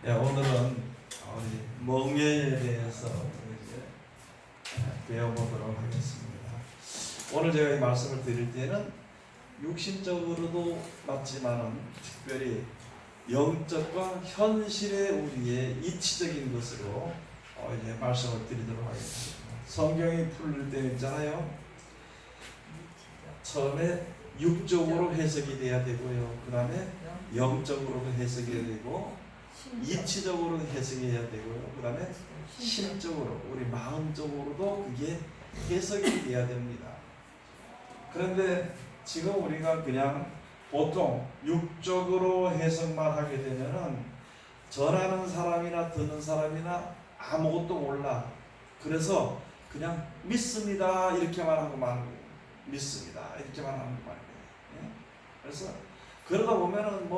오늘은 멍에에 대해서 이제 배워보도록 하겠습니다. 오늘 제가 이 말씀을 드릴 때는 육신적으로도 맞지만은 특별히 영적과 현실의 우리의 이치적인 것으로 이제 말씀을 드리도록 하겠습니다. 성경이 풀릴 때 있잖아요. 처음에 육적으로 해석이 돼야 되고요. 그 다음에 영적으로도 해석이 돼야 되고 이치적으로 해석해야 되고요. 그 다음에 심적으로 우리 마음적으로도 그게 해석이 돼야 됩니다. 그런데 지금 우리가 그냥 보통 육적으로 해석만 하게 되면은 전하는 사람이나 듣는 사람이나 아무것도 몰라. 그래서 그냥 믿습니다 이렇게만 하고 마는 거예요. 믿습니다 이렇게만 하는 거 말이에요. 그래서 그러다 보면은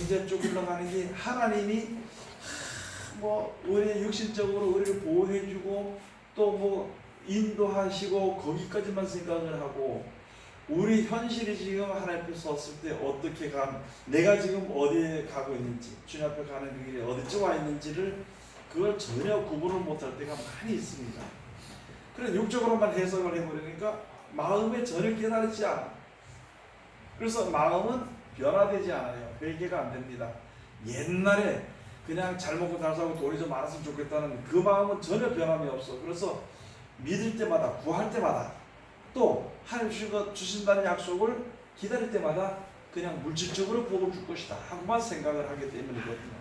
이제 쭉 흘러가는 게 하나님이 우리 육신적으로 우리를 보호해주고 또 인도하시고 거기까지만 생각을 하고 우리 현실이 지금 하나님 앞에 섰을 때 어떻게 내가 지금 어디에 가고 있는지 주님 앞에 가는 그 길이 어디쯤 와 있는지를 그걸 전혀 구분을 못할 때가 많이 있습니다. 그래서 육적으로만 해석을 해버리니까 마음에 전혀 깨달지 않아. 그래서 마음은 변화되지 않아요. 회개가 안 됩니다. 옛날에 그냥 잘 먹고 잘 살고 돈이 좀 많았으면 좋겠다는 그 마음은 전혀 변함이 없어. 그래서 믿을 때마다 구할 때마다 또 하나님 주신다는 약속을 기다릴 때마다 그냥 물질적으로 복을 줄 것이다 하고만 생각을 하기 때문이거든요.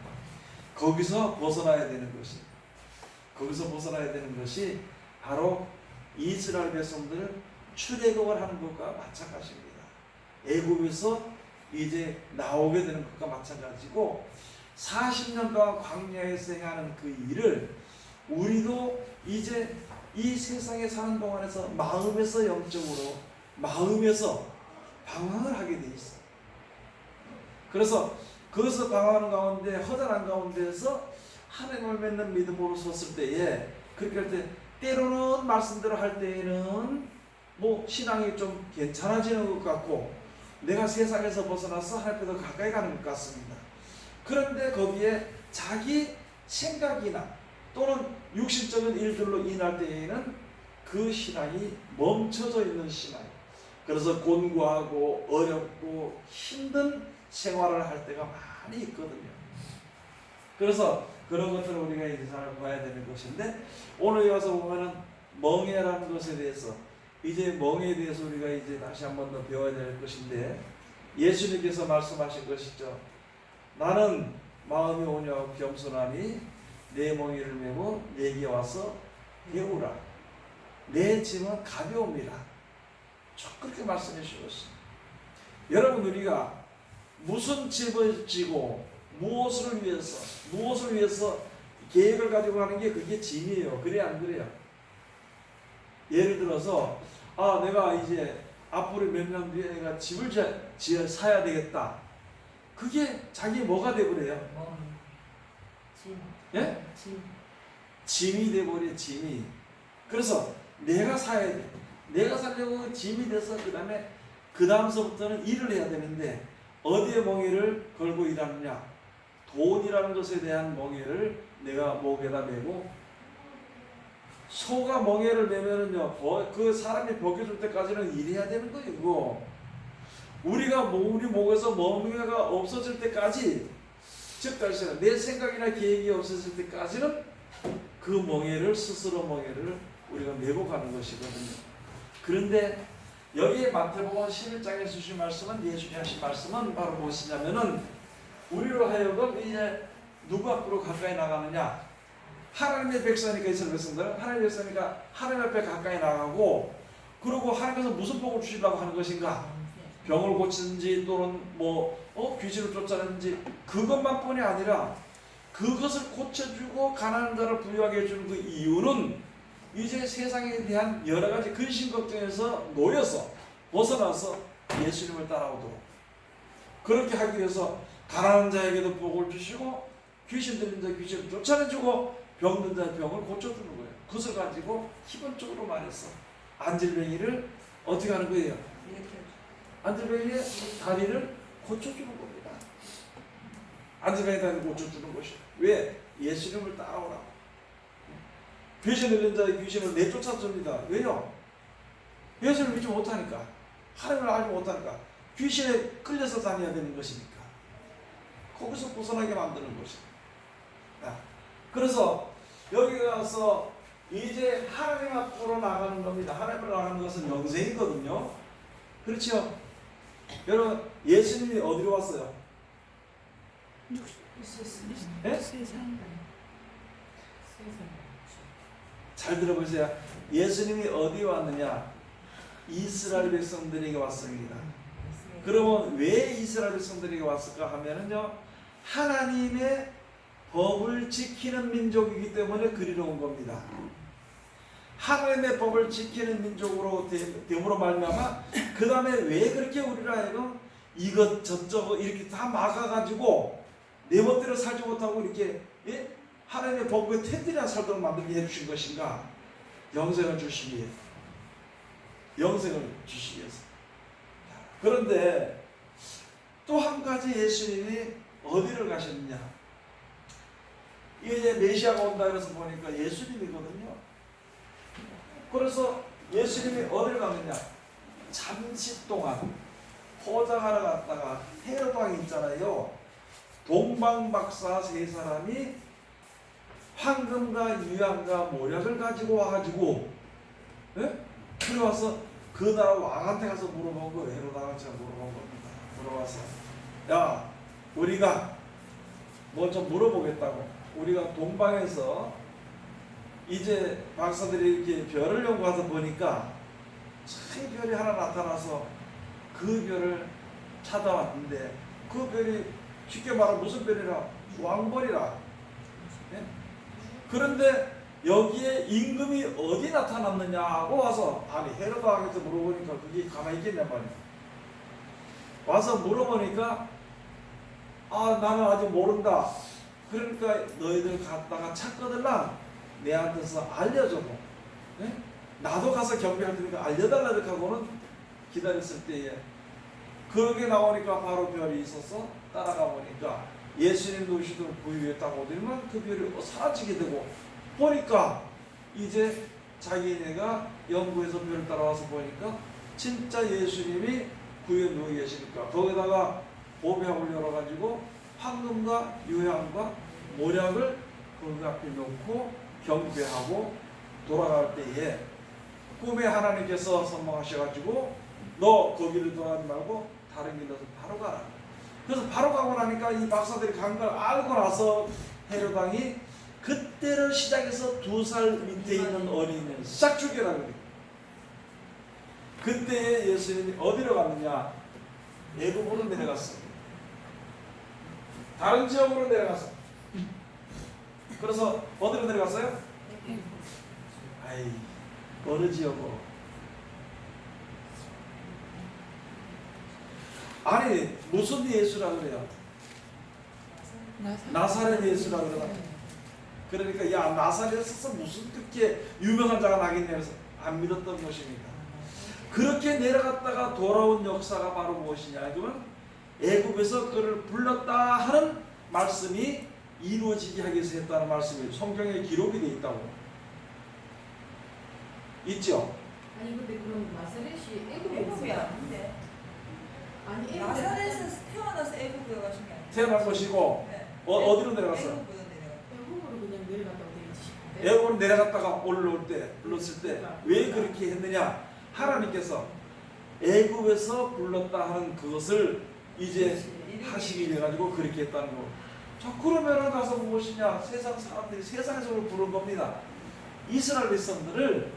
거기서 벗어나야 되는 것이 바로 이스라엘 백성들 출애굽을 하는 것과 마찬가지입니다. 애굽에서 이제 나오게 되는 것과 마찬가지고 40년 동안 광야에서 행하는 그 일을 우리도 이제 이 세상에 사는 동안에서 마음에서 영적으로 마음에서 방황을 하게 돼 있어. 그래서 거기서 방황하는 가운데 허전한 가운데에서 하나님을 믿는 믿음으로 섰을 때에 그렇게 할 때 때로는 말씀대로 할 때에는 신앙이 좀 괜찮아지는 것 같고 내가 세상에서 벗어나서 하나님 앞에 더 가까이 가는 것 같습니다. 그런데 거기에 자기 생각이나 또는 육신적인 일들로 인할 때에는 그 신앙이 멈춰져 있는 신앙. 그래서 곤고하고 어렵고 힘든 생활을 할 때가 많이 있거든요. 그래서 그런 것들을 우리가 이제 잘 봐야 되는 것인데 오늘 와서 보면은 멍에라는 것에 대해서 이제 멍에에 대해서 우리가 이제 다시 한 번 더 배워야 될 것인데 예수님께서 말씀하신 것이죠. 나는 마음이 온유하고 겸손하니 내 멍에를 메고 내게 와서 배우라. 내 짐은 가벼움이라. 그렇게 말씀해 주셨습니다. 여러분 우리가 무슨 짐을 지고 무엇을 위해서 계획을 가지고 하는 게 그게 짐이에요. 그래 안 그래요? 예를 들어서 내가 이제 앞으로 몇 년 뒤에 내가 집을 사야 되겠다. 그게 자기 뭐가 돼버려요? 짐. 예? 짐. 짐이 돼버려. 짐이. 그래서 내가 사야 돼. 내가 살려고 짐이 돼서 그 다음서부터는 일을 해야 되는데 어디에 멍에를 걸고 일하느냐? 돈이라는 것에 대한 멍에를 내가 목에다 메고 소가 멍에를 메면은요 그 사람이 벗겨줄 때까지는 일해야 되는 거예요. 그거. 우리가 우리 목에서 멍에가 없어질 때까지 즉 다시 내 생각이나 계획이 없어질 때까지는 그 멍에를 스스로 멍에를 우리가 메고 가는 것이거든요. 그런데 여기에 마태복음 11장에 주신 말씀은 예수님이 하신 말씀은 바로 무엇이냐면은 우리로 하여금 이제 누구 앞으로 가까이 나가느냐? 하나님의 백성이니까 이스라엘 백성들은 하나님의 백성이니까 하나님 앞에 가까이 나가고 그리고 하나님께서 무슨 복을 주시려고 하는 것인가? 병을 고치는지 또는 귀신을 쫓아내는지 그것만 뿐이 아니라 그것을 고쳐주고 가난한 자를 부유하게 해주는 그 이유는 이제 세상에 대한 여러 가지 근심 걱정에서 놓여서 벗어나서 예수님을 따라오도록 그렇게 하기 위해서 가난한 자에게도 복을 주시고 귀신 들린 자 귀신을 쫓아내주고 병든 자의 병을 고쳐주는 거예요. 그것을 가지고 기본적으로 말해서 안질뱅이를 어떻게 하는 거예요? 안질뱅이의 다리를 고쳐주는 겁니다. 안전뱅이한테 고쳐주는 것이에요. 왜? 예수님을 따라오라고. 귀신 들린 자의 귀신을 내쫓아줍니다. 왜요? 예수를 믿지 못하니까, 하나님을 알지 못하니까, 귀신에 끌려서 다녀야 되는 것이니까 거기서 벗어나게 만드는 것입니다. 그래서 여기 가서 이제 하나님 앞으로 나가는 겁니다. 하나님 앞으로 나가는 것은 영생이거든요. 그렇죠? 여러분, 예수님이 어디로 왔어요? 네? 잘 들어보세요. 예수님이 어디 왔느냐? 이스라엘 백성들에게 왔습니다. 그러면 왜 이스라엘 백성들에게 왔을까 하면은요, 하나님의 법을 지키는 민족이기 때문에 그리로 온 겁니다. 하나님의 법을 지키는 민족으로 됨으로 말미암아 그 다음에 왜 그렇게 우리를 하여금 이것 저것 이렇게 다 막아가지고 내 멋대로 살지 못하고 이렇게 하나님의 법에 텐트리한 살도록 만들게 해주신 것인가? 영생을 주시기 위해, 영생을 주시기 위해서. 그런데 또 한 가지 예수님이 어디를 가셨느냐? 이제 메시아가 온다 그래서 보니까 예수님이거든요. 그래서 예수님이 어디를 갔느냐? 잠시 동안 포장하러 갔다가 헤롯 왕이 있잖아요. 동방박사 세 사람이 황금과 유향과 모략을 가지고 와가지고, 그래 와서 그 나라 왕한테 가서 물어본 거예요. 헤롯 왕한테 물어본 겁니다. 물어봐서, 야, 우리가 뭐 좀 물어보겠다고. 우리가 동방에서 이제 박사들이 이렇게 별을 연구하다 보니까 참 별이 하나 나타나서 그 별을 찾아왔는데, 그 별이 쉽게 말하면 무슨 별이라? 왕벌이라. 네? 그런데 여기에 임금이 어디 나타났느냐 하고 와서, 아니 헤롯 왕한테 물어보니까 그게 가만히 있겠냐 말이야. 와서 물어보니까, 아, 나는 아직 모른다. 그러니까 너희들 갔다가 찾거들랑 내한테서 알려줘고, 네? 나도 가서 경배할 테니까 알려달라 이렇게 하고는 기다렸을 때에 그렇게 나오니까 바로 별이 있어서 따라가 보니까 예수님 노시던 그 위에 딱 오더니만 그 별이 사라지게 되고, 보니까 이제 자기네가 연구해서 별을 따라와서 보니까 진짜 예수님이 그 위에 누워 계시니까 거기다가 보배합을 열어가지고 황금과 유향과 모략을 그 앞에 놓고 경배하고 돌아갈 때에 꿈에 하나님께서 선망하셔가지고 너 거기를 돌아가지 말고 다른 길로 바로 가라. 그래서 바로 가고 나니까 이 박사들이 간 걸 알고 나서 헤롯 왕이 그때를 시작해서 2살 밑에 있는 어린이를 싹 죽여라 그래. 그때 예수님이 어디로 갔느냐? 애굽으로 내려갔어. 다른 지역으로 내려갔어. 그래서 어디로 내려갔어요? 아이, 어느 지역으로? 아니, 무슨 예수라 그래요? 나사렛 예수라 그러나? 그러니까 야, 나사렛에서 무슨 그렇게 유명한 자가 나겠냐 해서 안 믿었던 것입니다. 그렇게 내려갔다가 돌아온 역사가 바로 무엇이냐? 그러면 애굽에서 그를 불렀다 하는 말씀이 이루어지게 하기 위해서 했다는 말씀이 성경에 기록이 되어 있다고. 있죠? 아니 근데 그럼 나사렛이 애굽이 아닌데? 아니 나사렛에서 태어나서 애굽에 가신 게 아니에요? 태어난 것이고, 네. 어디로 내려갔어요? 애굽으로 그냥 내려갔다고 되어 있으신데. 애굽으로 내려갔다가 올라올 때, 불렀을 때 왜 그렇게 했느냐? 하나님께서 애굽에서 불렀다 하는 그것을 이제 하시기 위해 가지고 그렇게 했다는 거. 자, 그러면은 가서 무엇이냐? 세상 사람들이 세상에서 부른 겁니다. 이스라엘 백성들을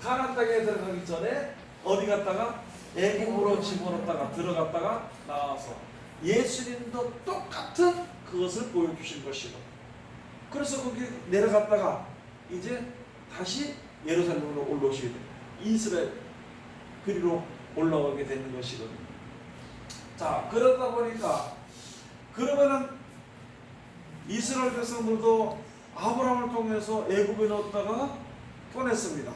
가나안 땅에 들어가기 전에 어디 갔다가 애굽으로 집어넣었다가 들어갔다가 나와서 예수님도 똑같은 그것을 보여주신 것이고, 그래서 거기 내려갔다가 이제 다시 예루살렘으로 올라오시게 됩니다. 이스라엘 그리로 올라오게 되는 것이거든요. 자, 그러다 보니까 그러면은 이스라엘 백성들도 아브라함을 통해서 애굽에 넣었다가 꺼냈습니다.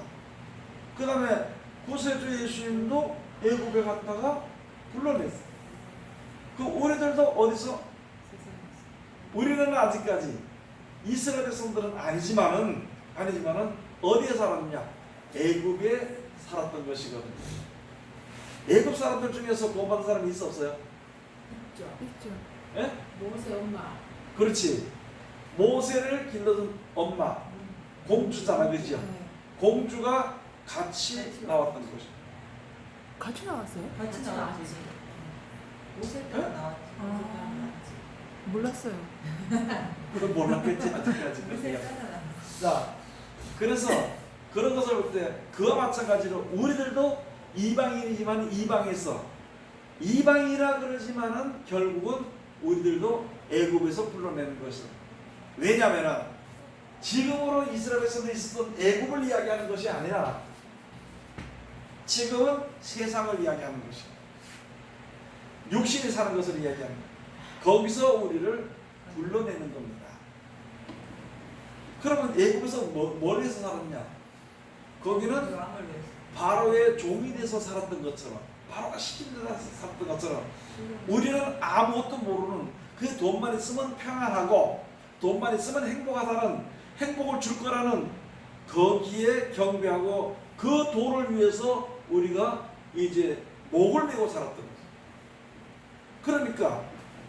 그 다음에 구세주 예수님도 애굽에 갔다가 불러냈어요. 그 우리들도 어디서? 우리는 아직까지 이스라엘 백성들은 아니지만은 어디에 살았느냐? 애굽에 살았던 것이거든요. 애굽 사람들 중에서 구원받은 사람이 있어 없어요? 있죠. 있죠. 예? 모세 엄마. 그렇지. 모세를 길러준 엄마 공주잖아, 그죠? 네. 공주가 같이 나왔던 것이죠. 같이 나왔어요? 같이 나왔지. 모세 네? 나왔지. 몰랐어요. 그건 몰랐겠지 아직까지. 모세 따라. 자, 그래서 그런 것을 볼 때 그와 마찬가지로 우리들도 이방인이지만 이방이라 그러지만은 결국은 우리들도 애굽에서 불러내는 것이다. 왜냐하면 지금으로 이스라엘 백성들이 있었던 애굽을 이야기하는 것이 아니라 지금은 세상을 이야기하는 것이다. 육신이 사는 것을 이야기하는 것. 거기서 우리를 불러내는 겁니다. 그러면 애굽에서 뭘 해서 살았냐? 거기는 왕을 위해서. 바로의 종이 돼서 살았던 것처럼, 바로가 시킨 데서 살았던 것처럼 우리는 아무것도 모르는, 그 돈만 있으면 평안하고 돈만 있으면 행복하다는, 행복을 줄 거라는 거기에 경배하고 그 돈을 위해서 우리가 이제 목을 메고 살았던 거죠. 그러니까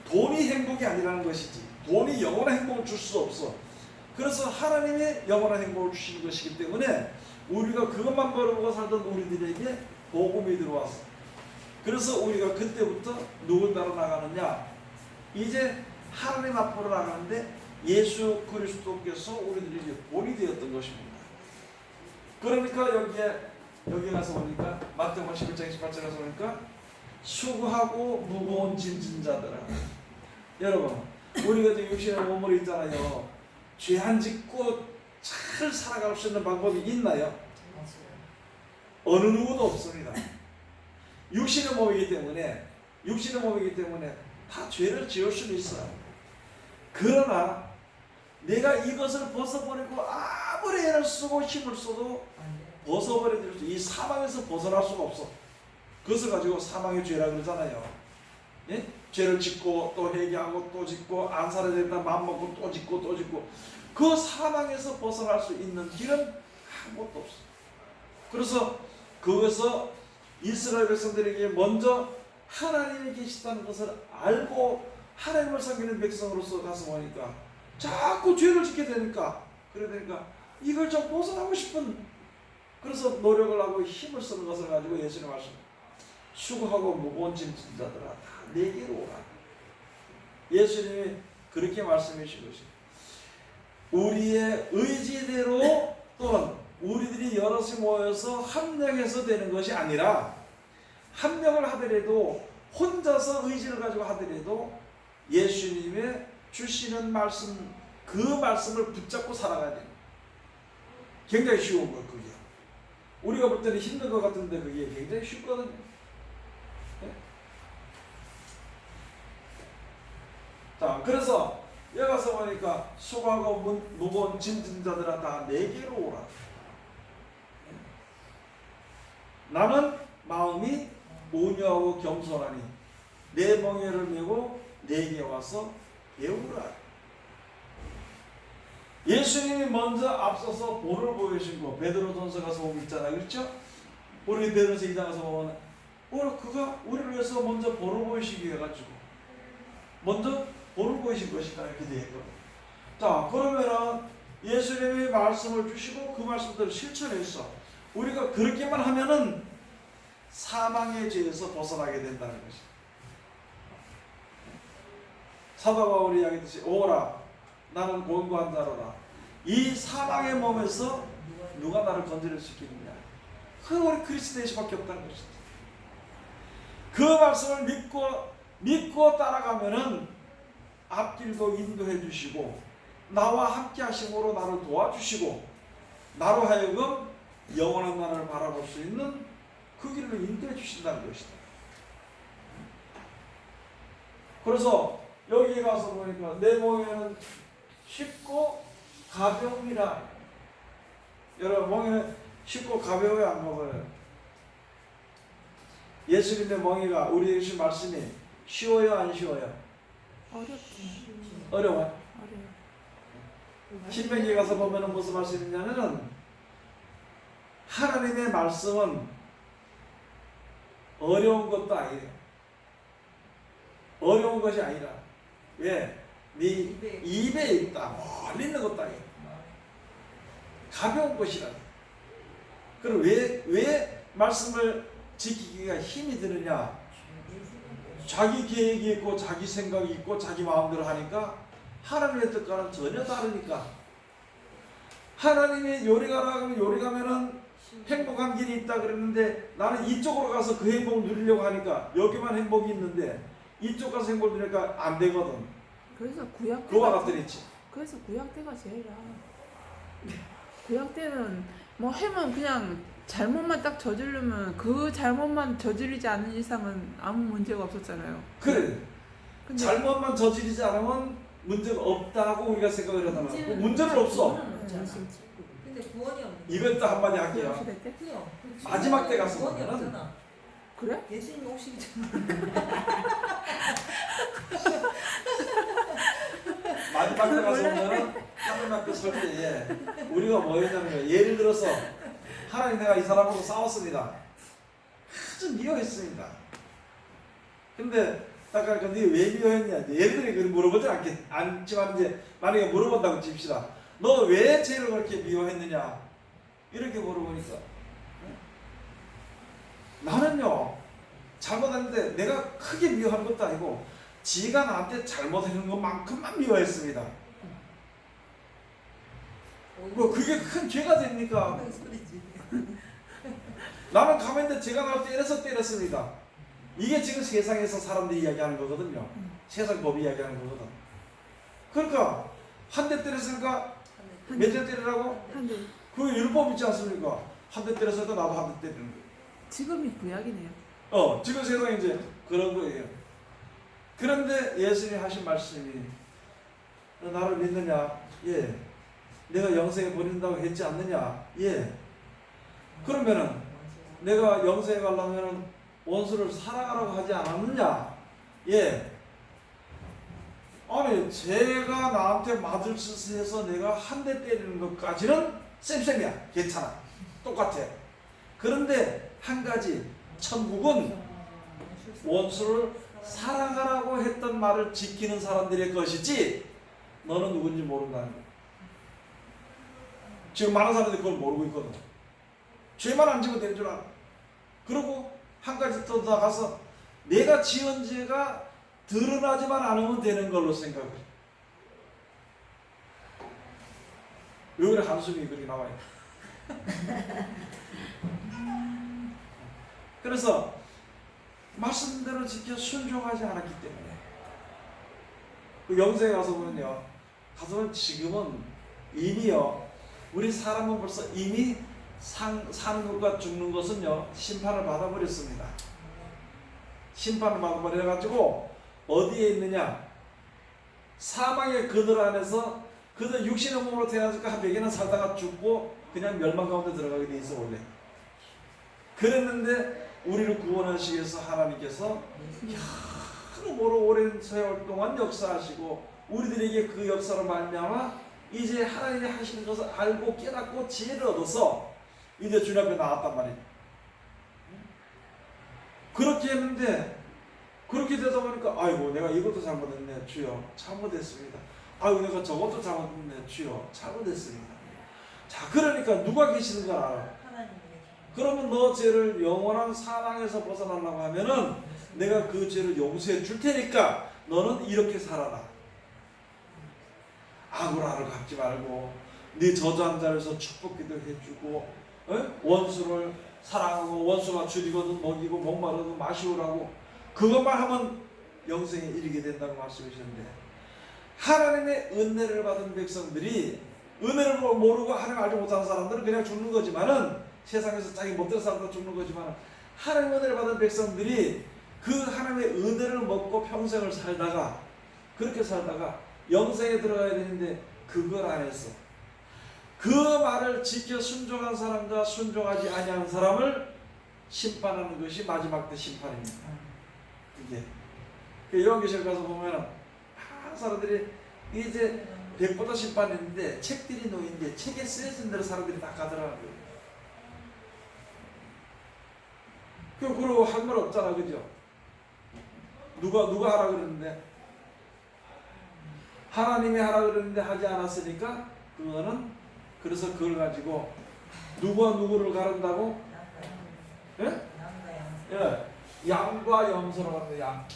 돈이 행복이 아니라는 것이지, 돈이 영원한 행복을 줄 수 없어. 그래서 하나님의 영원한 행복을 주시는 것이기 때문에 우리가 그것만 바라보고 살던 우리들에게 복음이 들어왔어. 그래서 우리가 그때부터 누굴 따라 나가느냐? 이제 하나님 앞으로 나가는데 예수 그리스도께서 우리들에게 본이 되었던 것입니다. 그러니까 여기 가서 보니까 마태복음 11장 28장 가서 보니까 수고하고 무거운 짐진 자들아. 여러분, 우리가 이제 육신의 몸으로 있잖아요. 죄 안 짓고 잘 살아갈 수 있는 방법이 있나요? 어느 누구도 없습니다. 육신의 몸이기 때문에 다 죄를 지을 수는 있어요. 그러나 내가 이것을 벗어버리고 아무리 애를 쓰고 힘을 써도 벗어버릴 수, 이 사망에서 벗어날 수가 없어. 그것을 가지고 사망의 죄라 그러잖아요. 예? 죄를 짓고 또 회개하고 또 짓고 안 살아야 된다 마음 먹고 또 짓고 그 사망에서 벗어날 수 있는 길은 아무것도 없어. 그래서 그것서 이스라엘 백성들에게 먼저 하나님이 계시다는 것을 알고 하나님을 섬기는 백성으로서 가서 보니까 자꾸 죄를 짓게 되니까, 그러니까 이걸 좀 벗어나고 싶은, 그래서 노력을 하고 힘을 쓰는 것을 가지고 예수님 말씀, 수고하고 무거운 짐진 자들아 다 내게로 오라. 예수님이 그렇게 말씀해 주신 것이, 우리의 의지대로 또는 우리들이 여럿이 모여서 합력해서 되는 것이 아니라, 합력을 하더라도 혼자서 의지를 가지고 하더라도 예수님의 주시는 말씀, 그 말씀을 붙잡고 살아가야 돼요. 굉장히 쉬운 거예요. 그게 우리가 볼 때는 힘든 것 같은데 그게 굉장히 쉽거든요. 네? 자, 그래서 여기 가서 보니까 수고하고 무거운 짐진 자들아 다 내게로 오라. 나는 마음이 온유하고 겸손하니 내 멍에를 메고 내게 와서 배우라. 예수님이 먼저 앞서서 본을 보여주신 거, 베드로전서 가서 보면 있잖아요, 그렇죠? 우리 베드로전서 2장 가서 보면 그가 우리를 위해서 먼저 본을 보이시기 위해 가지고 먼저 본을 보이신 것이다 이렇게 되어 있거든요. 자, 그러면은 예수님이 말씀을 주시고 그 말씀들을 실천해서 우리가 그렇게만 하면은 사망의 죄에서 벗어나게 된다는 것이죠. 사도 바울이 이야기했듯이 오라 나는 곤고한 자로다. 이 사망의 몸에서 누가 나를 건져낼 수 있겠느냐? 그 우리 그리스도 예수밖에 없다는 것이죠. 그 말씀을 믿고 따라가면은 앞길도 인도해 주시고 나와 함께 하심으로 나를 도와주시고 나로 하여금 영원한 나라를 바라볼 수 있는 그 길로 인도해 주신다는 것이다. 그래서 여기 가서 보니까 내 몸에는 쉽고 가벼움이라. 여러분 멍에 쉽고 가벼워야 안 먹어요. 예수님의 멍에가 우리 예수 말씀이 쉬워요 안 쉬워요? 어렵지. 어려워요. 어려워. 신명기에 가서 보면은 무슨 말씀이 있냐면은 하나님의 말씀은 어려운 것도 아니에요. 어려운 것이 아니라 왜? 네 입에 있다. 멀리 있는 것도 아니에요. 가벼운 것이라. 그럼 왜 말씀을 지키기가 힘이 드느냐? 자기 계획이 있고 자기 생각이 있고 자기 마음대로 하니까 하나님의 뜻과는 전혀 다르니까. 하나님이 요리 가라 하면 요리 가면은 행복한 길이 있다 그랬는데 나는 이쪽으로 가서 그 행복을 누리려고 하니까 여기만 행복이 있는데 이쪽 가서 행복을 누리니까 안 되거든. 그래서 구약 그와 때가 같은 있지. 그래서 구약 때가 제일 나아. 구약 때는 뭐 하면 그냥 잘못만 딱 저지르면 그 잘못만 저지르지 않는 이상은 아무 문제가 없었잖아요. 그래. 근데 잘못만 저지르지 않으면 문제가 없다고 우리가 생각을 하잖아. 문제는 없어. 근데 구원이 없는. 이것도 한마디 구약 할게요. 시대 때? 그래요. 마지막 때 가서 구원이 보면은 없잖아. 그래? 예수님이 오시기 전에. 마지막 때 가서 보면은 하나님 앞에 설 때에 우리가 뭐였냐면 예를 들어서 하나님 내가 이 사람하고 싸웠습니다. 아주 미워했습니다. 근데 딱 그러니까 네왜 미워했냐? 예를 들어 물어보진 않지만 이제 만약에 물어본다고 칩시다. 너 왜 쟤를 그렇게 미워했느냐? 이렇게 물어보니까 나는요 잘못했는데 내가 크게 미워한 것도 아니고 지가 나한테 잘못하는 것만큼만 미워했습니다. 뭐 그게 큰 죄가 됩니까? 나는 가만히 제가 나를 때렸습니다. 이게 지금 세상에서 사람들이 이야기하는 거거든요. 세상 법이 이야기하는 거거든. 그러니까 한 대 때렸으니까 몇 대 때리라고? 한 대. 그 율법 있지 않습니까? 한 대 때렸으니까 나도 한 대 때리는 거예요. 지금이 구약이네요. 지금 세상에 이제 그런 거예요. 그런데 예수님이 하신 말씀이 너 나를 믿느냐? 예. 내가 영생에 버린다고 했지 않느냐? 예. 그러면은 내가 영생에 가려면 원수를 사랑하라고 하지 않았느냐? 예. 아니 제가 나한테 맞을 짓을 해서 내가 한 대 때리는 것까지는 쌤쌤이야. 괜찮아. 똑같아. 그런데 한 가지 천국은 원수를 사랑하라고 했던 말을 지키는 사람들의 것이지 너는 누군지 모른다는 거야. 지금 많은 사람들이 그걸 모르고 있거든. 죄만 안 지면 되는 줄 알아. 그리고 한 가지 더 나가서 내가 지은 죄가 드러나지만 않으면 되는 걸로 생각을 해. 왜 그래 한숨이 그렇게 나와요? 그래서 말씀대로 지켜 순종하지 않았기 때문에 그 영생에 가서 보면요, 가서 보면 지금은 이미요, 우리 사람은 벌써 이미 사는 것과 죽는 것은요 심판을 받아버렸습니다. 심판을 받아버려가지고 어디에 있느냐? 사망의 그늘 안에서 그들 육신의 몸으로 태어나니까 한 100여년 살다가 죽고 그냥 멸망 가운데 들어가게 돼 있어 원래. 그랬는데 우리를 구원하시기 위해서 하나님께서 여러모로 오랜 세월 동안 역사하시고 우리들에게 그 역사로 말미암아 이제 하나님이 하시는 것을 알고 깨닫고 지혜를 얻어서 이제 주님 앞에 나왔단 말이에요. 그렇게 했는데 그렇게 되다 보니까 아이고 내가 이것도 잘못했네 주여 잘못했습니다. 아이고 내가 저것도 잘못했네 주여 잘못했습니다. 자 그러니까 누가 계시는 걸 알아. 그러면 너 죄를 영원한 사망에서 벗어나려고 하면은 내가 그 죄를 용서해 줄 테니까 너는 이렇게 살아라. 아구라를 갚지 말고 네 저주한 자에서 축복기도 해주고 원수를 사랑하고 원수가 줄이거든 먹이고 목마르든 마시우라고 그것만 하면 영생에 이르게 된다고 말씀하셨는데 하나님의 은혜를 받은 백성들이 은혜를 모르고 하나님 알지 못하는 사람들은 그냥 죽는 거지만은 세상에서 자기 못된 사람도 죽는 거지만 하나님의 은혜를 받은 백성들이 그 하나님의 은혜를 먹고 평생을 살다가 그렇게 살다가 영생에 들어가야 되는데 그걸 안 했어. 그 말을 지켜 순종한 사람과 순종하지 아니하는 사람을 심판하는 것이 마지막 때 심판입니다. 그게 요한계시록 가서 보면 많은 사람들이 이제 100보다 심판했는데 책들이 놓인데 책에 쓰여진 대로 사람들이 다 가더라고요. 그리고 할 말 없잖아, 그죠? 누가 하라 그랬는데 하나님이 하라 그랬는데 하지 않았으니까 그거는 그래서 그걸 가지고 누구와 누구를 가른다고? 예? 예, 양과 염소라고 하는데 양.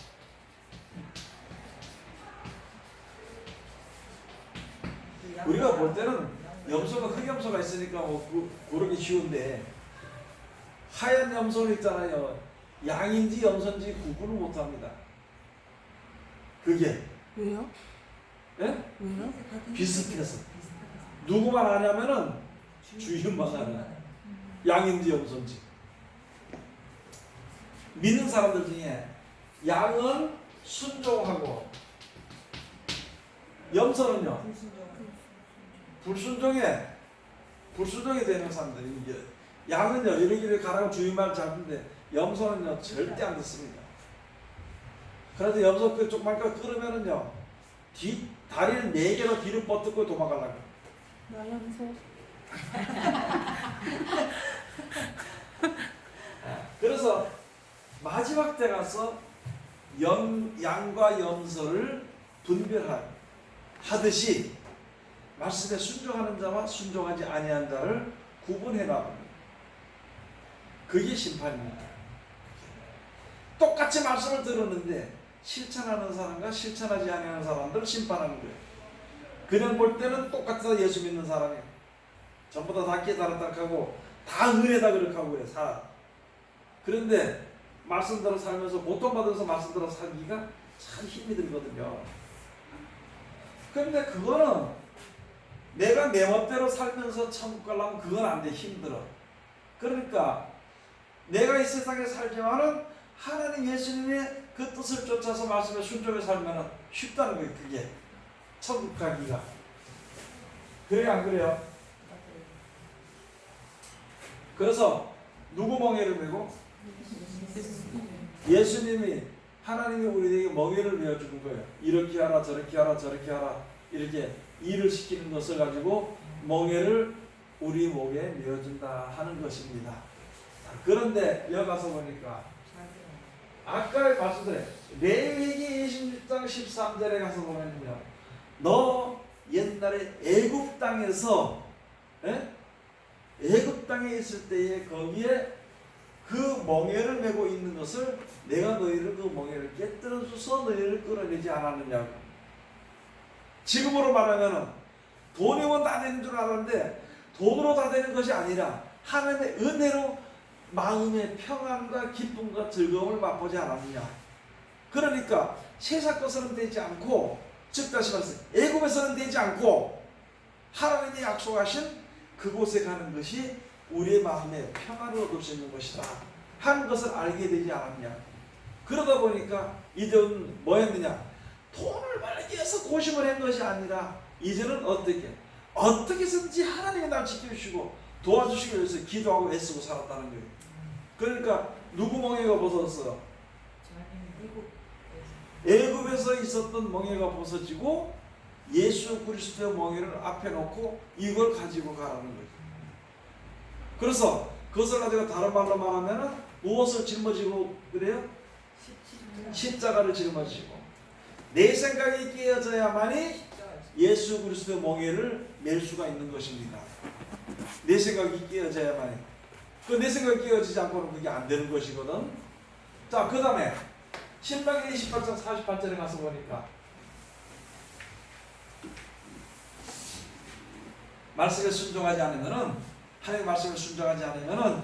우리가 볼 때는 염소가 흑염소가 있으니까 뭐 고르기 쉬운데 하얀 염소는 있잖아요. 양인지 염소인지 구분을 못합니다. 그게 왜요? 예? 왜요? 비슷해서 누구만 아냐면은 주인만 알아. 양인지 염소인지. 믿는 사람들 중에 양은 순종하고 염소는요 불순종이 되는 사람들이 이게 양은요 이렇게 가라고 주인만 잡는데 염소는요 절대 안 듣습니다. 그래서 염소 그 조금만 끌으면은요 다리를 4개로 뒤로 뻗고 도망가려고. 나 염소. 그래서 마지막 때 가서 양과 염소를 분별하듯이 말씀에 순종하는 자와 순종하지 아니한 자를 구분해 나갑니다. 그게 심판입니다. 똑같이 말씀을 들었는데 실천하는 사람과 실천하지 아니하는 사람들을 심판하는 거예요. 그냥 볼 때는 똑같아서 예수 믿는 사람이에요. 전부 다 깨달았다고 다 은혜다 그렇게 하고 그래 살아. 그런데 말씀대로 살면서 고통받아서 말씀대로 살기가 참 힘이 들거든요. 그런데 그거는 내가 내 멋대로 살면서 천국 가려면 그건 안 돼. 힘들어. 그러니까 내가 이 세상에 살지만은 하나님 예수님의 그 뜻을 쫓아서 말씀에 순종해 살면 쉽다는 거예요. 그게 천국 가기가. 그래요 안 그래요? 그래서 누구 멍에를 메고? 예수님이 하나님이 우리에게 멍에를 메어주는 거예요. 이렇게 하라 저렇게 하라 저렇게 하라 이렇게 일을 시키는 것을 가지고 멍에를 우리 목에 메어준다 하는 것입니다. 그런데 여기 가서 보니까 아까 말씀드린 레위기 26장 13절에 가서 보면요 너 옛날에 애굽 땅에서 애굽 땅에 있을 때에 거기에 그 멍에를 메고 있는 것을 내가 너희를 그 멍에를 깨뜨려 줘서 너희를 끌어내지 않았느냐고. 지금으로 말하면 돈이면 다 되는 줄 알았는데 돈으로 다 되는 것이 아니라 하나님의 은혜로 마음의 평안과 기쁨과 즐거움을 맛보지 않았느냐. 그러니까 세상 것은 되지 않고 즉 다시 말해서 애굽에서는 되지 않고 하나님이 약속하신 그곳에 가는 것이 우리의 마음에 평안을 얻을 수 있는 것이다 하는 것을 알게 되지 않았냐. 그러다 보니까 이제는 뭐 했느냐, 돈을 벌기 위해서 고심을 한 것이 아니라 이제는 어떻게 해서든지 하나님이 날 지켜주시고 도와주시기 위해서 기도하고 애쓰고 살았다는 거예요. 그러니까 누구 멍에가 벗어졌어? 애굽에서 있었던 멍에가 벗어지고 예수 그리스도의 멍에를 앞에 놓고 이걸 가지고 가라는 거예요. 그래서 그것을 가지고 다른 말로 말하면 무엇을 짊어지고 그래요? 십자가를 짊어지고 내 생각이 깨어져야만이 예수 그리스도의 멍에를 맬 수가 있는 것입니다. 내 생각이 깨어져야만이. 그 내 생각이 깨어지지 않고는 그게 안 되는 것이거든. 자, 그 다음에 신명기 28장 48절에 가서 보니까 말씀에 순종하지 않으면은, 하나님의 말씀에 순종하지 않으면은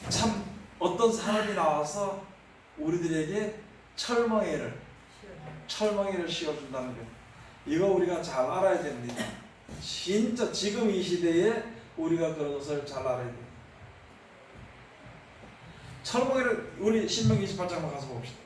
참 어떤 사람이 나와서 우리들에게 철멍에를 씌워준다는 거예요. 이거 우리가 잘 알아야 됩니다. 진짜 지금 이 시대에 우리가 그런 것을 잘 알아야 돼요. 철멍에를 우리 신명기 28장만 가서 봅시다.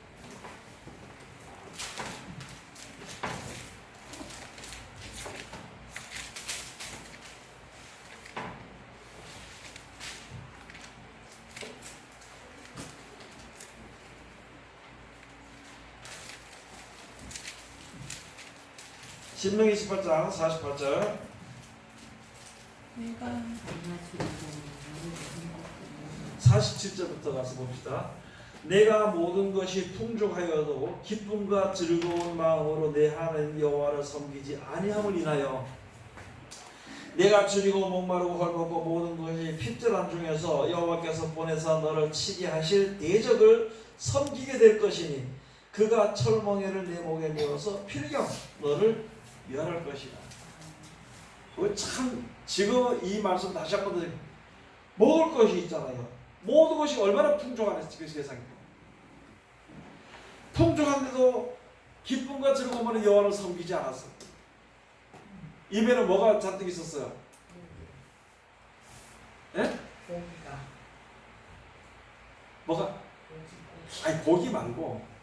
신명기 18장 48절. 내가 47절부터 가서 봅시다. 내가 모든 것이 풍족하여도 기쁨과 즐거운 마음으로 내 하나님 여호와를 섬기지 아니함을 인하여 내가 줄이고 목마르고 헐벗고 모든 것이 핍절한 중에서 여호와께서 보내사 너를 치게 하실 대적을 섬기게 될 것이니 그가 철멍에를 내 목에 메어서 필경 너를 멸할 것이다. 참 지금 이 말씀 다시 한번 드릴게요. 먹을 것이 있잖아요. 모든 것이 얼마나 풍족하네 그 세상에. 풍족한데도 기쁨과 즐거움으로 여호와를 섬기지 않았어. 입에는 뭐가 잔뜩 있었어요? 예? 고기가. 뭐가? 아니 고기 말고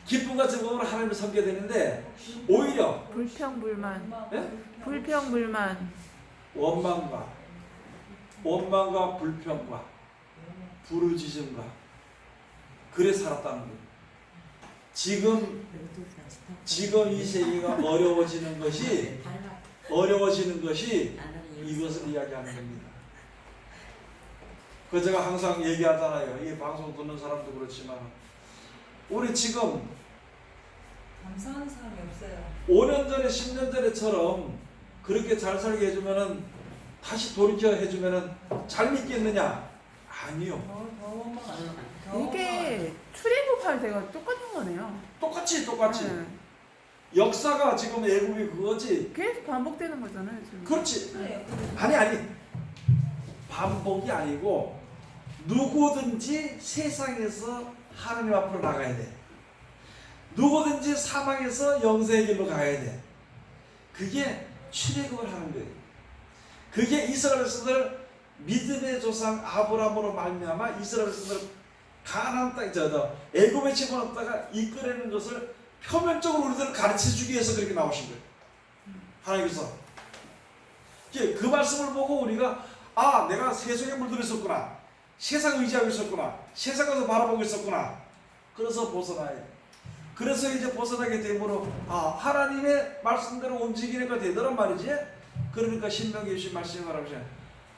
기쁨과 즐거움으로 하나님을 섬겨야 되는데 오히려 불평불만, 예? 불평불만, 원망과 불평과 부르짖음과 그래 살았다는 거예요. 지금 이 세계가 어려워지는 것이 이것을 이야기하는 겁니다. 그 제가 항상 얘기하잖아요. 이 방송 듣는 사람도 그렇지만 우리 지금 감사하는 사람이 없어요. 5년 전에 10년 전에처럼 그렇게 잘 살게 해주면은 다시 돌이켜 해주면은 잘 믿겠느냐? 아니요. 더 원망하는. 이게 출애굽할 때가 똑같은 거네요. 똑같이 네. 역사가 지금 애굽이 그거지. 계속 반복되는 거잖아요. 지금. 그렇지. 그래요. 아니 반복이 아니고 누구든지 세상에서 하나님 앞으로 나가야 돼. 누구든지 사망에서 영생의 길로 가야 돼. 그게 출애굽을 하는 거예요. 그게 이스라엘 백성들 믿음의 조상 아브라함으로 말미암아 이스라엘 백성들 가나안 땅, 애굽에 집어넣다가 이끌어내는 것을 표면적으로 우리들을 가르쳐주기 위해서 그렇게 나오신 거예요. 하나님께서 그 말씀을 보고 우리가 내가 세상에 물들어 있었구나, 세상 의지하고 있었구나, 세상에서 바라보고 있었구나. 그래서 벗어나야 돼. 그래서 이제 벗어나게 되므로 하나님의 말씀대로 움직이니까 되더란 말이지. 그러니까 신명기 20 말씀이 말하면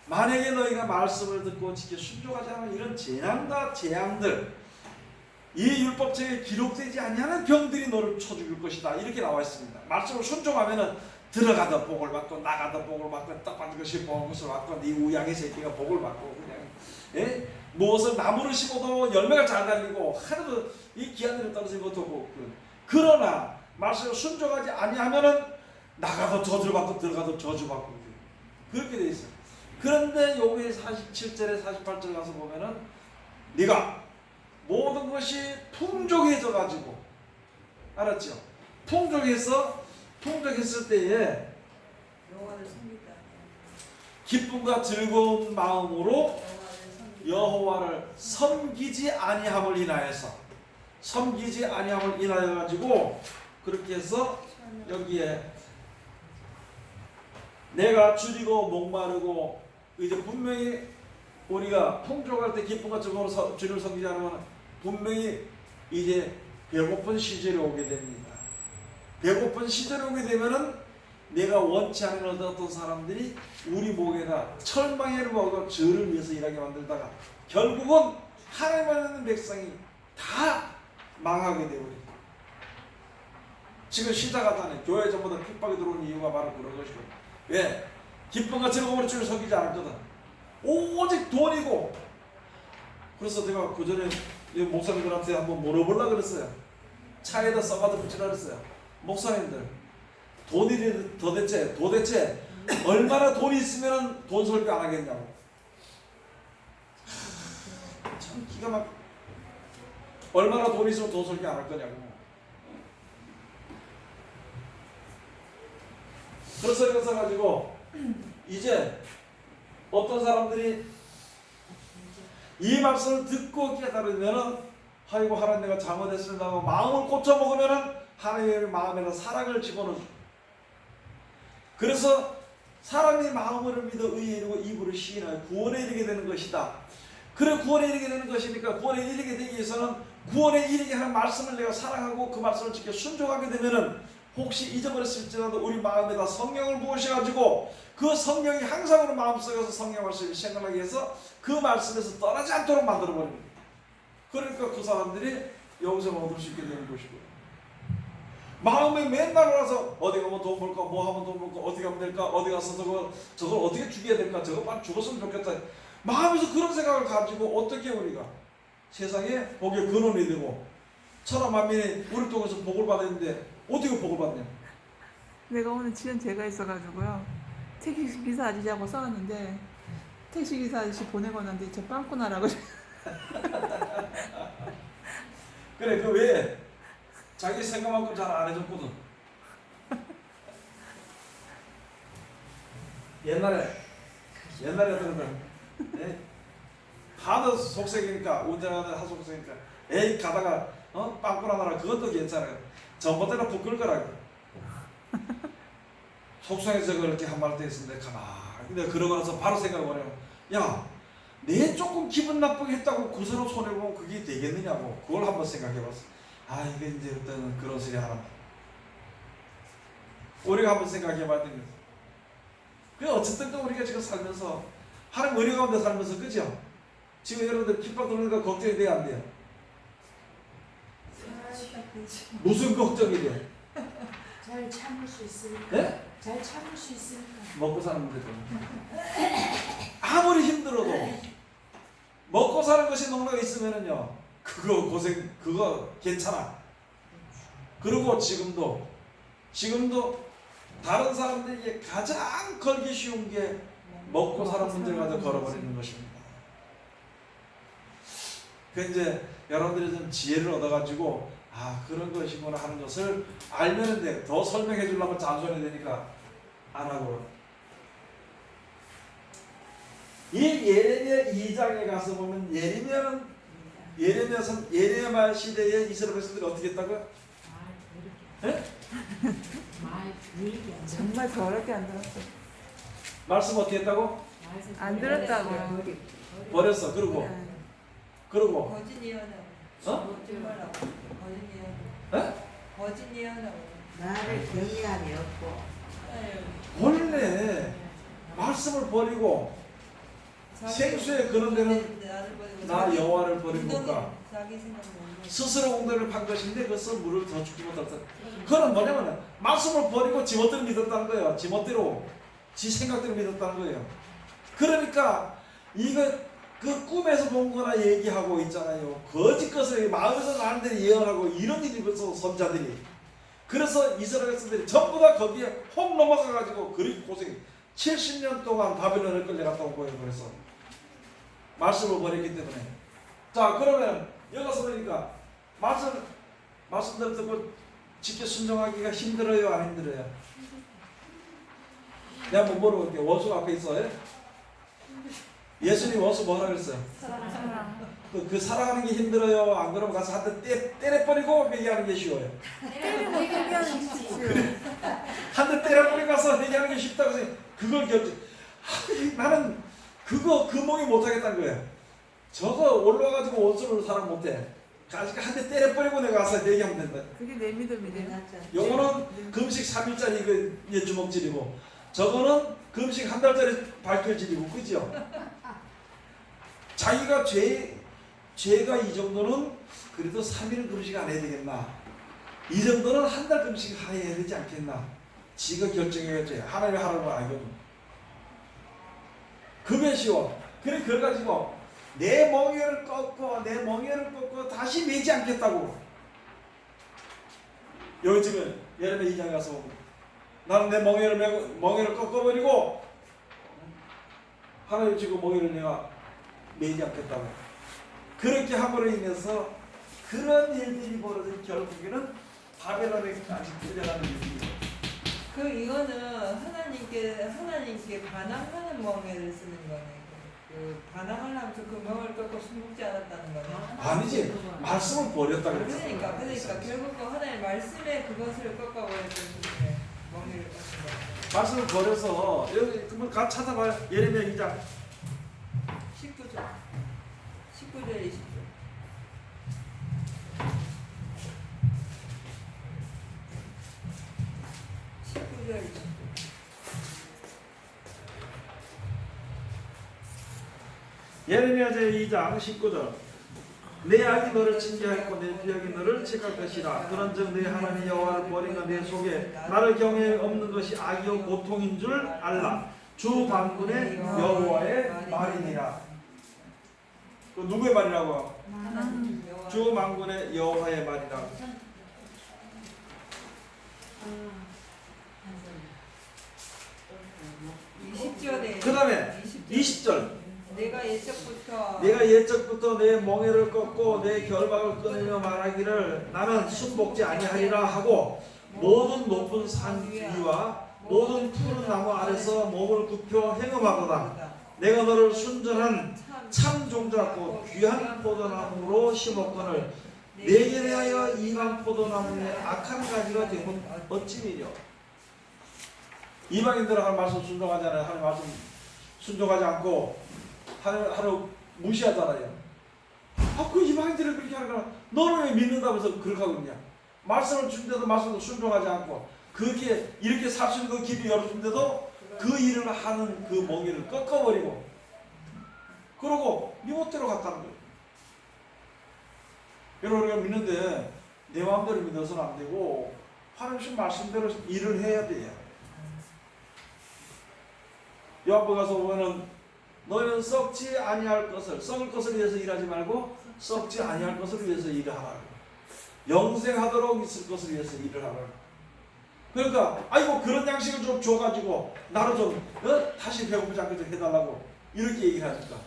만약에 너희가 말씀을 듣고 지켜 순종하지 않으면 이런 재난과 재앙들, 이 율법책에 기록되지 아니하는 병들이 너를 쳐 죽일 것이다. 이렇게 나와 있습니다. 말씀을 순종하면은 들어가다 복을 받고 나가다 복을 받고 딱 받은 것이 복을 받고 네 우양의 새끼가 복을 받고 그냥 무엇을 나무를 심어도 열매가 잘 달리고 하나도 이 귀한 일을 떨어지는 것도 없고. 그러나 말씀을 순종하지 아니하면은 나가도 저주받고 들어가도 저주받고 그렇게 돼 있어요. 그런데 여기 47절에 48절 가서 보면은 네가 모든 것이 풍족해져 가지고, 알았죠? 풍족했을 때에 여호와를 섬기다. 기쁨과 즐거운 마음으로 여호와를 섬기지 아니함을 인하여 가지고 그렇게 해서 여기에 내가 줄이고 목마르고 이제 분명히 우리가 풍족할 때 기쁨과 즐거움으로 주님을 섬기지 않으면 분명히 이제 배고픈 시절이 오게 됩니다. 배고픈 시절이 오게 되면은 내가 원치 않는 어떤 사람들이 우리 목에다 철망에를 먹어 저를 위해서 일하게 만들다가 결국은 하나님만 있는 백성이 다 망하게 되버립니다. 지금 시작하다니 교회 전부 다 핍박이 들어오는 이유가 바로 그런 것이고, 왜? 기쁨과 즐거움으로 주를 섬기지 않았거든. 오직 돈이고. 그래서 내가 그 전에 목사님들한테 한번 물어보려고 그랬어요. 차에다 써가지고 붙이라 그랬어요. 목사님들, 돈이 도대체 얼마나 돈이 있으면 돈 설교 안 하겠냐고. 참 기가 막. 얼마나 돈이 있으면 돈 설교 안 할 거냐고. 그래서 가지고 이제 어떤 사람들이 이 말씀을 듣고 깨달으면은 아이고 하나님 내가 잘못했습니다 하고 마음을 고쳐 먹으면은 하나님의 마음에는 사랑을 집어넣어. 그래서 사람이 마음을 믿어 의에 이르고 입으로 시인하여 구원에 이르게 되는 것이다. 그래 구원에 이르게 되는 것이니까 구원에 이르게 되기 위해서는 구원에 이르게 하는 말씀을 내가 사랑하고 그 말씀을 지켜 순종하게 되면은 혹시 잊어버렸을지라도 우리 마음에다 성령을 부으셔가지고 그 성령이 항상 우리 마음속에서 성령 말씀을 생각하게 해서 그 말씀에서 떠나지 않도록 만들어버립니다. 그러니까 그 사람들이 영생을 얻을 수 있게 되는 것이고요. 마음에 맨날 와서 어디 가면 돈 벌까, 뭐 하면 돈 벌까, 어디 가면 될까, 어디 가서 저걸 어떻게 죽여야 될까, 저거 빨리 죽었으면 좋겠다. 마음에서 그런 생각을 가지고 어떻게 우리가 세상에 복의 근원이 되고 천하 만민이 우리 통해서 복을 받았는데 어떻게 복을 받냐? 내가 오늘 지연 제가 있어가지고요. 택시기사 아저씨하고 싸웠는데 택시기사 아저씨 보내고 났는데 저 빵꾸나라고 그래 그 왜 자기 생각만큼 잘 안 해줬거든. 옛날에 어떤 거 하도 속색이니까 운전하다 하도 속색이니까 에이 가다가 빵꾸나느라 그것도 괜찮아. 전봇대로 붙을 거라고. 속상해서 그렇게 한 말 때 있었는데 가만히 근데 그러고 나서 바로 생각을 해요. 야, 내 조금 기분 나쁘게 했다고 그 사람 손해보면 그게 되겠느냐고. 그걸 한번 생각해봤어. 아 이게 이제 어떤 그런 소리 하나 우리가 한번 생각해봐야 됩니다. 그 어쨌든 우리가 지금 살면서 하나님 은혜 가운데 살면서 그죠? 지금 여러분들 핍박 들으니까 걱정이 돼야 안 돼요? 무슨 걱정이 돼? 잘 참을 수 있을까? 네? 잘 참을 수 있을까? 먹고 사는 문제 때문에 아무리 힘들어도 먹고 사는 것이 농사가 있으면은요 그거 고생 그거 괜찮아. 그리고 지금도 다른 사람들에게 가장 걸기 쉬운 게 먹고 사는 문제를 가지고 걸어버리는 것입니다. 그 이제 여러분들이 좀 지혜를 얻어가지고 아 그런 것이구나 하는 것을 알면 돼. 더 설명해 주려면 잔소리 되니까 안 하고. 이 예레미야 2장에 가서 보면 예레미야 시대에 이스라엘 백성들이 어떻게 했다고요? 말 들게 안 정말 더럽게 안 들었어. 말씀 어떻게 했다고? 안 들었다고. 버렸어. 그리고 거짓 예언하고 거짓말하고 거짓 예언 거짓 예언하고 나를 경외함이 없고 원래 말씀을 버리고 생수에 그런 데는 나 여호와를 버리고가 자기 생각을 스스로 웅덩이를 판 것인데 그것은 물을 더 죽지 못했다. 그건 뭐냐면 말씀을 버리고 지 멋대로 믿었다는 거예요. 지 멋대로 지 생각대로 믿었다는 거예요. 그러니까 이거 그 꿈에서 본 거나 얘기하고 있잖아요. 거짓 것을 마음에서 나는 대로 예언하고 이런 일이 벌써 선자들이. 그래서 이스라엘 백성들이 전부 다 거기에 혹 넘어가가지고 그리 고생 70년 동안 바벨론을 끌려갔다고 보여요. 그래서 말씀을 버렸기 때문에. 자 그러면 여기 가서 보니까 말씀대로 듣고 직접 순종하기가 힘들어요? 안 힘들어요? 내가 한번 물어볼게요. 원수가 앞에 있어요? 예수님 원수 뭐라 그랬어요? 사랑. 그 사랑하는 게 힘들어요? 안 그러면 가서 한 대 때려버리고 회개하는 게 쉬워요? 때리고 얘기하는 게 쉽지. 한 대 때려버리고 가서 회개하는 게 쉽다고 해서 그걸 나는 그거 그 몽이 못하겠다는 거예요. 저거 올라와가지고 원수를 사랑 못해. 한 대 때려버리고 내가 가서 얘기하면 된다. 그게 내 믿음이래. 요거는 금식 3일짜리 그 주먹질이고 저거는 금식 한 달짜리 발표질이고 그죠? 자기가 죄가 이 정도는 그래도 3일 금식 안 해야 되겠나? 이 정도는 한 달 금식 해야 되지 않겠나? 지가 결정해야지. 하나님이 하라는 걸 알거든. 그게 쉬워. 그래 그래가지고 내 멍에를 꺾고 다시 매지 않겠다고. 여기 지금 예레미야 2장에 가서 보면 나는 내 멍에를 꺾어버리고 하나님 지금 멍에를 내가 매지 않겠다고. 그렇게 함으로 인해서 그런 일들이 벌어진 결국에는 바벨론에까지 끌려가는 일입니다. 이거는 하나님께 반항하는 멍에를 쓰는 거네. 그 반항하려면서 그 멍을 꺾고 숨죽지 않았다는 거네. 아니지. 말씀을 버렸다 그랬어. 그러니까 결국 그 하나님 말씀에 그것을 꺾어버렸던 분이네. 멍에를 꺾은 거. 말씀을 버려서 여기 그러면 가 찾아봐요. 예레미야 2장 19절 20절. 예레미야 제2장 19절 내 악이 너를 징계하였고 내 비약이 너를 책할 것이라 그런즉 내 하나님 여호와를 버리는 내 속에 나를 경외 없는 것이 악이요 고통인 줄 알라 주 만군의 여호와의 말이니라. 그 누구의 말이라고? 하나님 여호와. 주 만군의 여호와의 말이라. 20절에 그 다음에 20절 내가 예적부터 내가 옛적부터 내 멍에를 꺾고 내 결박을 끊으며 말하기를 나는 순복지 아니하리라 하고 모든 높은 산 위와 모든 푸른 나무 아래서 몸을 굽혀 행음하거다. 내가 너를 순전한 참 종자고 귀한 포도나무로 심었거늘 내게 대하여 이방 포도나무의 악한 가지가 되면 어찌미려. 이방인들은 하나님 말씀 순종하잖아요. 하나님 말씀 순종하지 않고 하루 무시하잖아요. 그 이방인들을 그렇게 하니까 너는 왜 믿는다면서 그렇게 하고 있냐. 말씀을 준데도 말씀을 순종하지 않고 그렇게 이렇게 살 수 있는 그 길이 열어준데도 그 일을 하는 그 멍에를 꺾어버리고 그러고 네 멋대로 갔다는 거예요. 여러분 우리가 믿는데 내 마음대로 믿어서는 안 되고 하나님 말씀대로 일을 해야 돼요. 요한복음 가서 보면은 너희는 썩지 아니할 것을 썩을 것을 위해서 일하지 말고 썩지 아니할 것을 위해서 일을 하라고. 영생하도록 있을 것을 위해서 일을 하라고. 그러니까 아이고 그런 양식을 좀 줘가지고 나를 좀 다시 배고프지 않게 좀 해달라고 이렇게 얘기를 하니까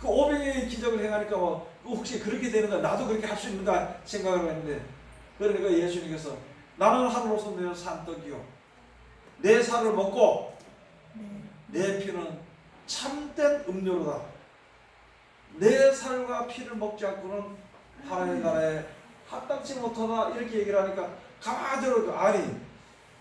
그 500의 기적을 행하니까 뭐 혹시 그렇게 되는가 나도 그렇게 할 수 있는가 생각을 했는데 그러니까 예수님께서 나는 하늘로서 내어 산 떡이요 내 살을 먹고 내 피는 참된 음료로다. 내 살과 피를 먹지 않고는 하나님 나라에 합당치 못하다 이렇게 얘기를 하니까 가만히 들어도 아니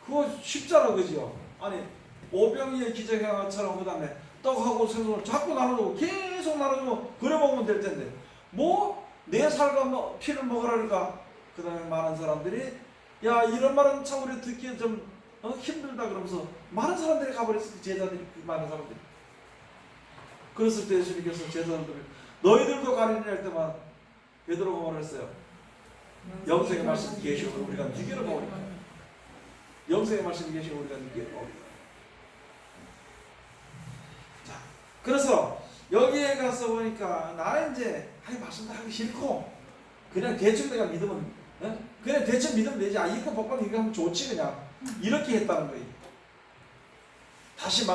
그거 쉽잖아 그죠? 아니 오병이의 기적행한 것처럼 그 다음에 떡하고 생선을 자꾸 나눠주고 계속 나눠주고 그래 먹으면 될 텐데 뭐 내 살과 피를 먹으라니까 그 다음에 많은 사람들이 야 이런 말은 참 우리 듣기 좀 힘들다 그러면서 많은 사람들이 가버렸어. 제자들이 많은 사람들이. 그랬을 때 예수님께서 제자들을 너희들도 가리니 할 때만 베드로가 뭐라 했어요? 영생의 말씀이 계시고 우리가 누게로 가오리까. 영생의 말씀이 계시고 우리가 누게로 가오리까. 자, 그래서 여기에 가서 보니까 나는 이제 말씀도 하기 싫고 그냥 대충 내가 믿으면 그냥 대충 믿으면 되지. 이거 복받 이거 하면 좋지 그냥 이렇게 했다는 거예요. 다시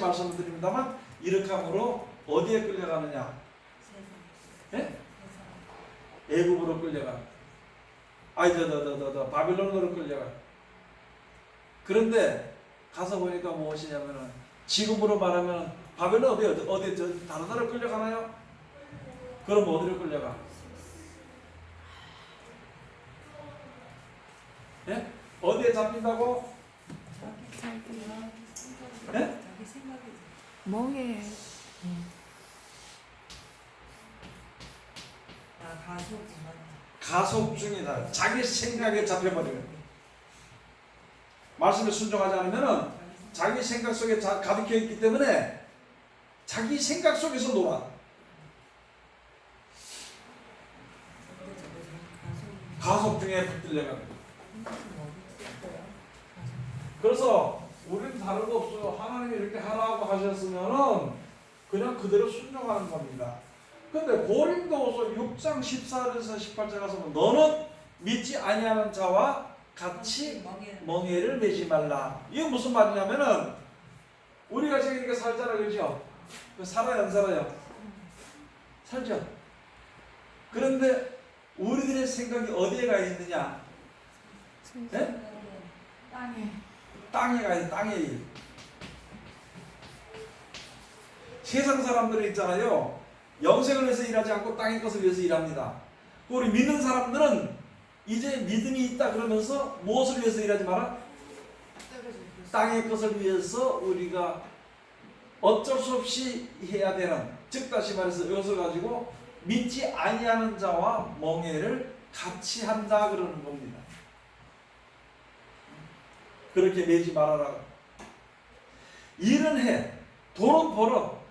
말씀을 드립니다만 이렇게 함으로 어디에 끌려가느냐? 예? 애굽으로 끌려가. 바빌론으로 끌려가. 그런데 가서 보니까 무엇이냐면은 지금으로 말하면 바벨론 어디 다른 나라로 끌려가나요? 그럼 어디로 끌려가? 예? 어디에 잡힌다고? 예? 멍에 가속 가속 중이다. 자기 생각에 잡혀버리는. 말씀에 순종하지 않으면은 자기 생각 속에 가득해 있기 때문에 자기 생각 속에서 놀아. 가속 중에 붙들려가는. 그래서 우리는 다른 거 없어요. 하나님이 이렇게 하라고 하셨으면은 그냥 그대로 순종하는 겁니다. 근데 고린도후서 6장 14절에서 18절 가서 너는 믿지 아니하는 자와 같이 멍에를 매지 말라. 이게 무슨 말이냐면은 우리가 지금 이렇게 살잖아요, 그죠? 살아요, 안 살아요? 살죠. 그런데 우리들의 생각이 어디에 가 있느냐? 네? 땅에 가 있는 땅의 일. 세상 사람들은 있잖아요. 영생을 위해서 일하지 않고 땅의 것을 위해서 일합니다. 우리 믿는 사람들은 이제 믿음이 있다 그러면서 무엇을 위해서 일하지 마라? 땅의 것을 위해서 우리가 어쩔 수 없이 해야 되는, 즉 다시 말해서 이것을 가지고 믿지 아니하는 자와 멍에를 같이 한다 그러는 겁니다. 그렇게 매지 말아라. 일은 해. 돈은 벌어.